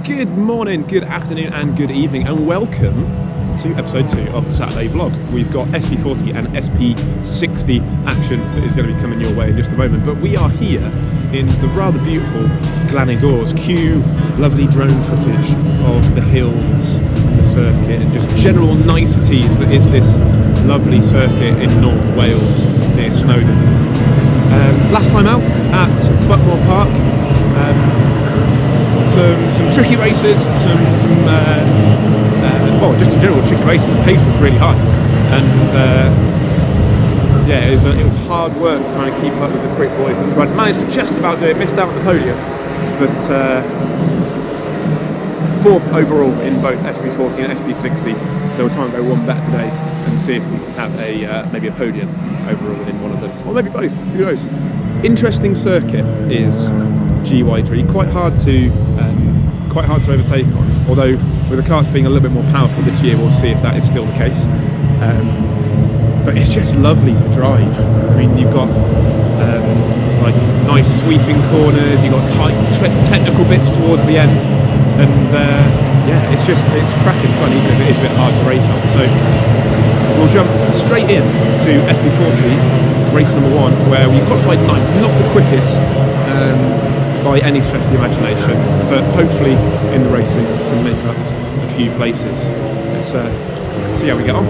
Good morning, good afternoon and good evening, and welcome to episode 2 of the Saturday vlog. We've got SP40 and SP60 action that is going to be coming your way in just a moment, but we are here in the rather beautiful Glanigors. Cue lovely drone footage of the hills and the circuit and just general niceties that is this lovely circuit in North Wales near Snowdon. Last time out at Buckmore Park, some tricky races, just in general tricky races. The pace was really high, and it was hard work trying to keep up with the quick boys at the front. Managed to just about do it, missed out on the podium, but fourth overall in both SP40 and SP60. So we'll try and go one better today and see if we can have maybe a podium overall in one of them, or maybe both. Who knows? Interesting circuit is GY3, quite hard to overtake on. Although with the karts being a little bit more powerful this year, we'll see if that is still the case. But it's just lovely to drive. I mean, you've got like nice sweeping corners, you've got tight technical bits towards the end, and it's cracking fun, even if it is a bit hard to race on. So we'll jump straight in to SP40, race number 1, where we qualified 9th, not the quickest by any stretch of the imagination, but hopefully in the racing can make up a few places. Let's see how we get on.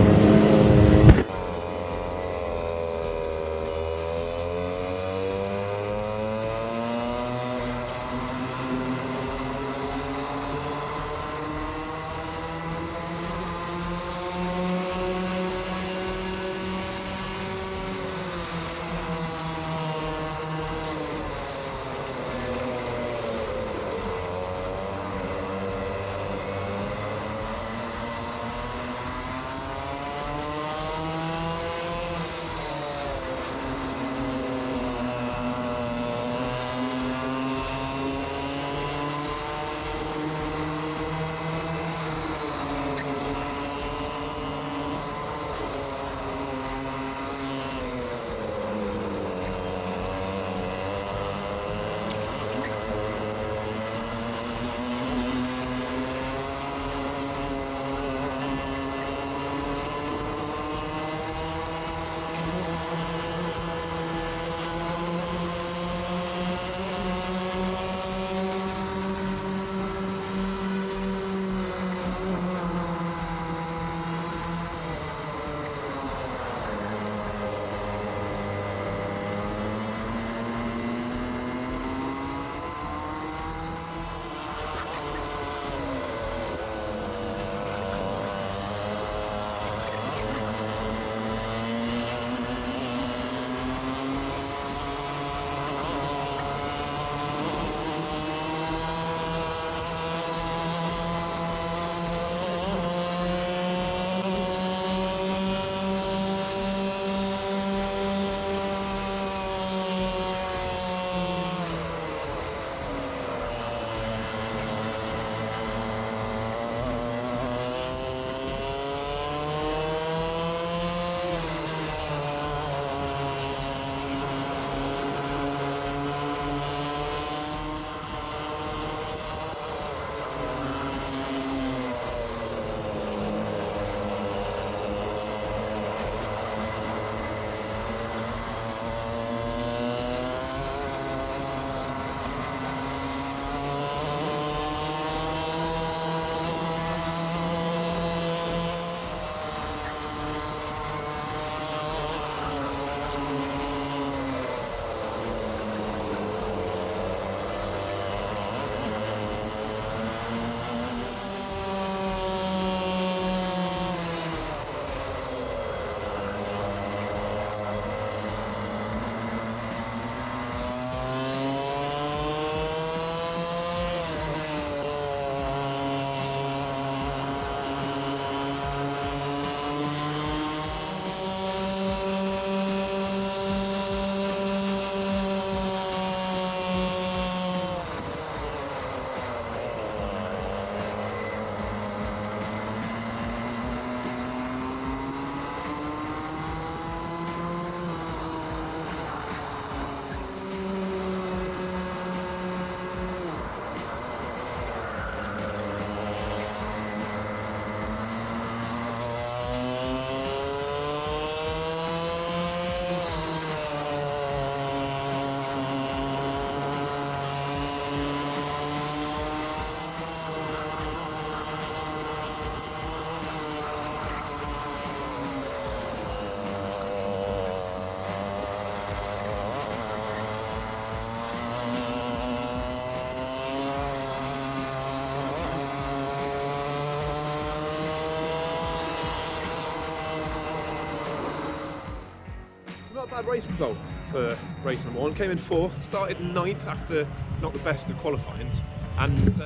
a bad race result for race number 1. Came in 4th, started 9th after not the best of qualifyings, and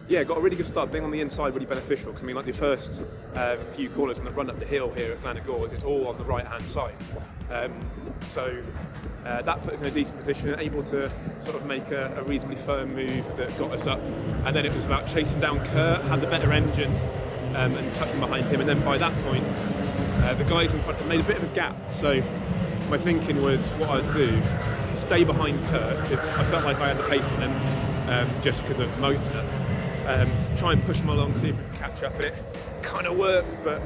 yeah, got a really good start. Being on the inside really beneficial, because I mean, like the first few corners and the run up the hill here at Glenagores, it's all on the right hand side. So that put us in a decent position, able to sort of make a reasonably firm move that got us up. And then it was about chasing down Kurt, had the better engine, and tucking behind him. And then by that point, the guys in front had made a bit of a gap. So my thinking was, what I'd do, stay behind Kurt, because I felt like I had the pace on him, just because of motor. Try and push him along, see if we can catch up. It kind of worked, but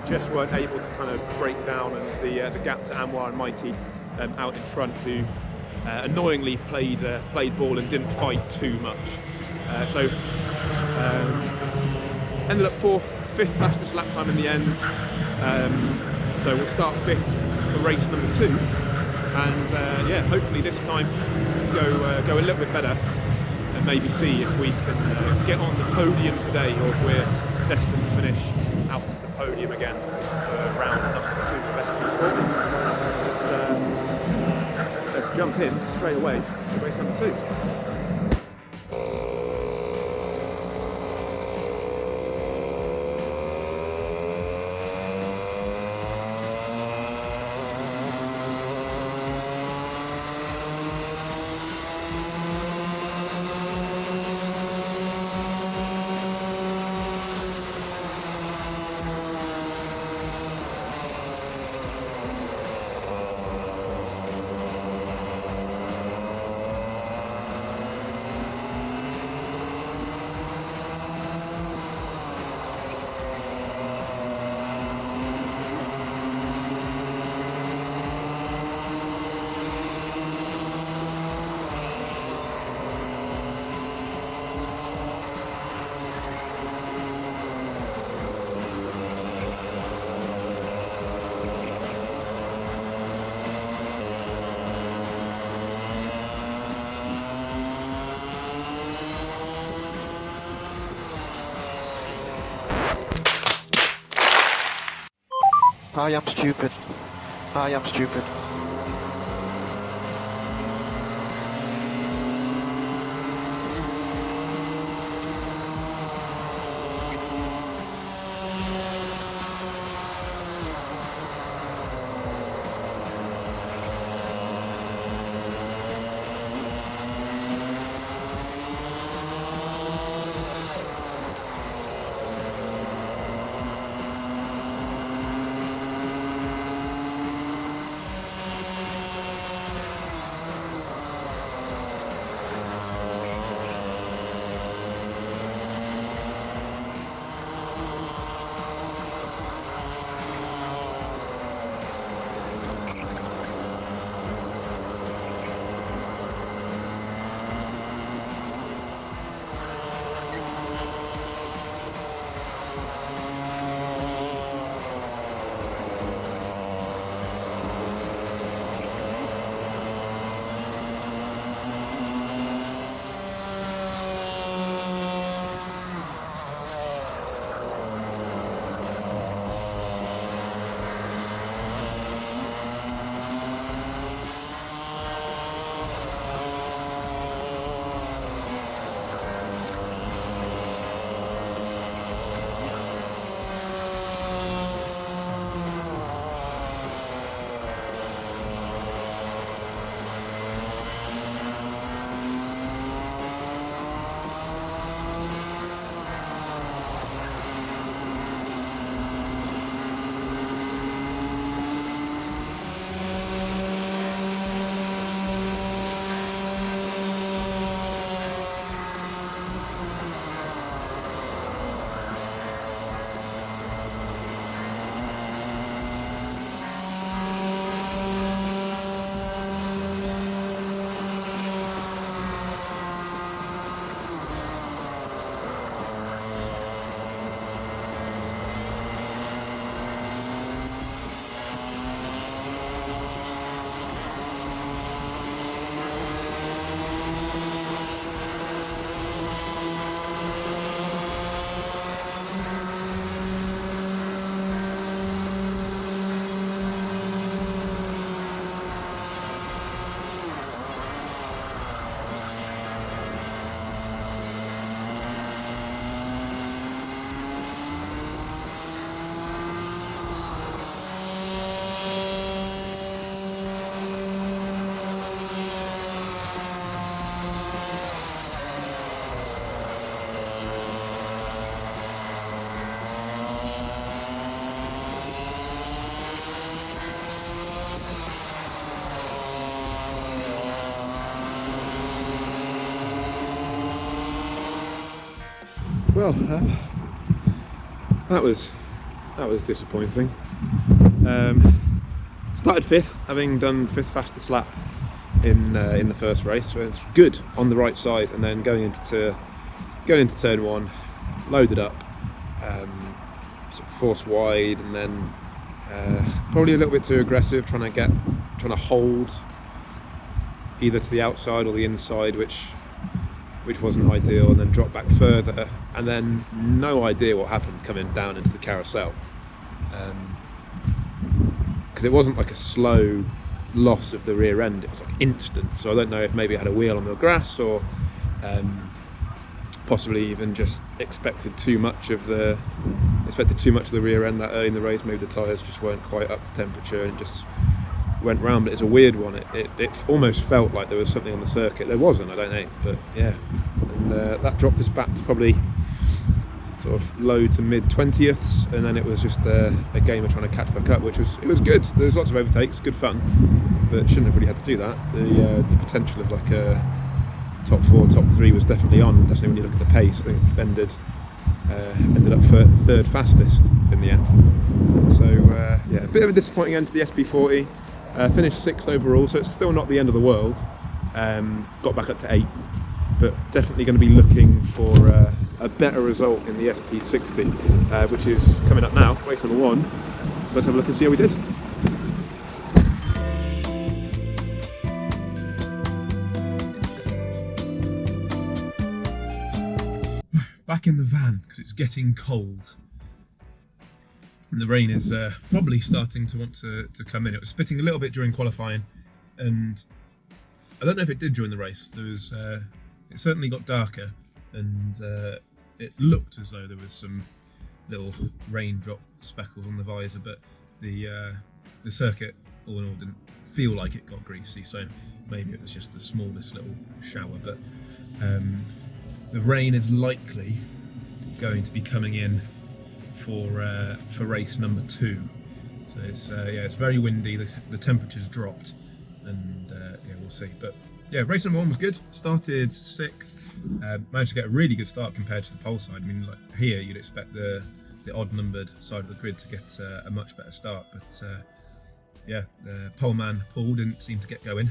just weren't able to kind of break down, and the gap to Anwar and Mikey out in front, who annoyingly played ball and didn't fight too much. So ended up 5th fastest lap time in the end. So we'll start 5th for race number 2, and yeah, hopefully this time go a little bit better, and maybe see if we can get on the podium today, or if we're destined to finish out the podium again for round number 2 of SP40. Let's jump in straight away to race number 2. I am stupid. I am stupid. Well, that was disappointing. Started 5th, having done 5th fastest lap in the first race, so it's good on the right side, and then going into turn 1, loaded up, sort of force wide, and then probably a little bit too aggressive, trying to hold either to the outside or the inside, which wasn't ideal, and then drop back further, and then no idea what happened coming down into the carousel, because it wasn't like a slow loss of the rear end, it was like instant. So I don't know if maybe I had a wheel on the grass, or possibly even just expected too much of the rear end that early in the race. Maybe the tyres just weren't quite up to temperature and just went round. But it's a weird one. It almost felt like there was something on the circuit. There wasn't, I don't know, but yeah. And that dropped us back to probably sort of low to mid 20ths, and then it was just a game of trying to catch back up, which was good. There was lots of overtakes, good fun, but shouldn't have really had to do that. The potential of like a top 4, top 3 was definitely on, especially when you look at the pace. I think ended up 3rd fastest in the end. So yeah, a bit of a disappointing end to the SP40. Finished 6th overall, so it's still not the end of the world. Got back up to 8th, but definitely going to be looking for a better result in the SP60, which is coming up now, race number 1. So let's have a look and see how we did. Back in the van because it's getting cold. And the rain is probably starting to want to come in. It was spitting a little bit during qualifying, and I don't know if it did during the race. There was, it certainly got darker, and it looked as though there was some little raindrop speckles on the visor, but the circuit all in all didn't feel like it got greasy, so maybe it was just the smallest little shower. But the rain is likely going to be coming in for race number 2. So it's it's very windy. The temperature's dropped, and yeah, we'll see. But yeah, race number 1 was good. Started 6th. Managed to get a really good start compared to the pole side. I mean, like here you'd expect the odd numbered side of the grid to get a much better start, but yeah, the pole man Paul didn't seem to get going,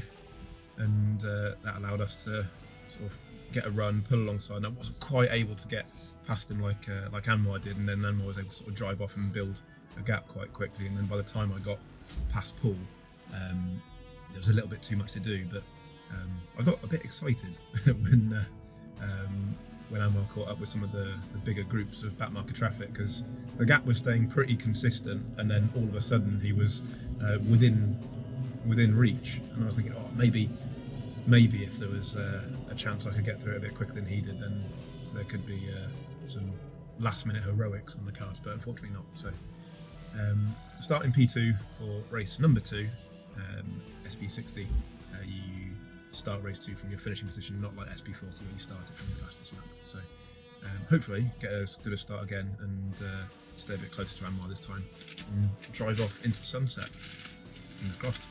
and that allowed us to sort of get a run, pull alongside. And I wasn't quite able to get past him like Anwar did, and then Anwar was able to sort of drive off and build a gap quite quickly. And then by the time I got past Paul, there was a little bit too much to do, but I got a bit excited when Anwar caught up with some of the bigger groups of backmarker traffic, because the gap was staying pretty consistent, and then all of a sudden he was within reach, and I was thinking, oh, maybe if there was a chance I could get through it a bit quicker than he did, then there could be some last minute heroics on the cards, but unfortunately not. So starting P2 for race number 2, SP60, you start race 2 from your finishing position, not like SP40 where you start it from your fastest lap. So hopefully get as good a start again, and stay a bit closer to Anwar this time, and drive off into the sunset. Fingers crossed.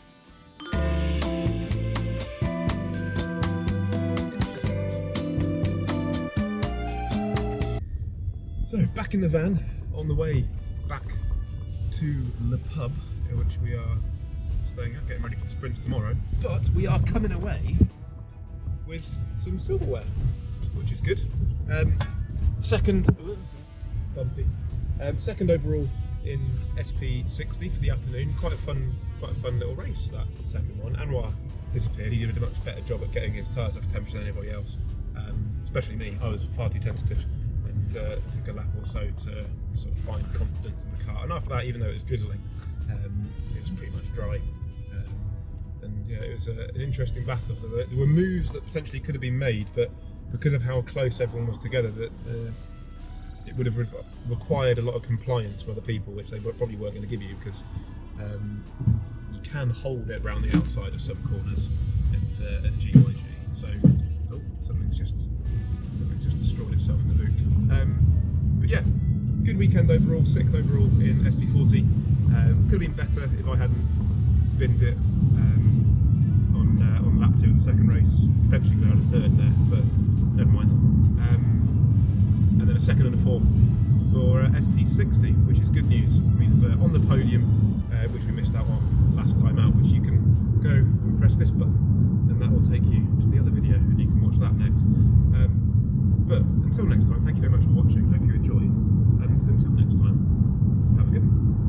So back in the van, on the way back to the pub, in which we are staying at, getting ready for the sprints tomorrow. But we are coming away with some silverware, which is good. Second overall in SP60 for the afternoon. Quite a fun little race, that second one. Anwar disappeared. He did a much better job at getting his tyres up to temperature than anybody else, especially me. I was far too tentative, and took a lap or so to sort of find confidence in the car. And after that, even though it was drizzling, it was pretty much dry. And yeah, it was an interesting battle. There were moves that potentially could have been made, but because of how close everyone was together, that it would have required a lot of compliance from other people, which they probably weren't going to give you, because you can hold it around the outside of some corners at GYG. So something's just destroyed itself in the boot. But yeah, good weekend overall. 6th overall in SP40. Could have been better if I hadn't binned it on lap 2 of the second race. Potentially could have had a third there, but never mind. And then then a second and a fourth for SP60, which is good news. It means on the podium, which we missed out on last time out, which you can go and press this button, and that will take you to the other video, and you can watch that next. But until next time, thank you very much for watching. Hope you enjoyed, and until next time, have a good one.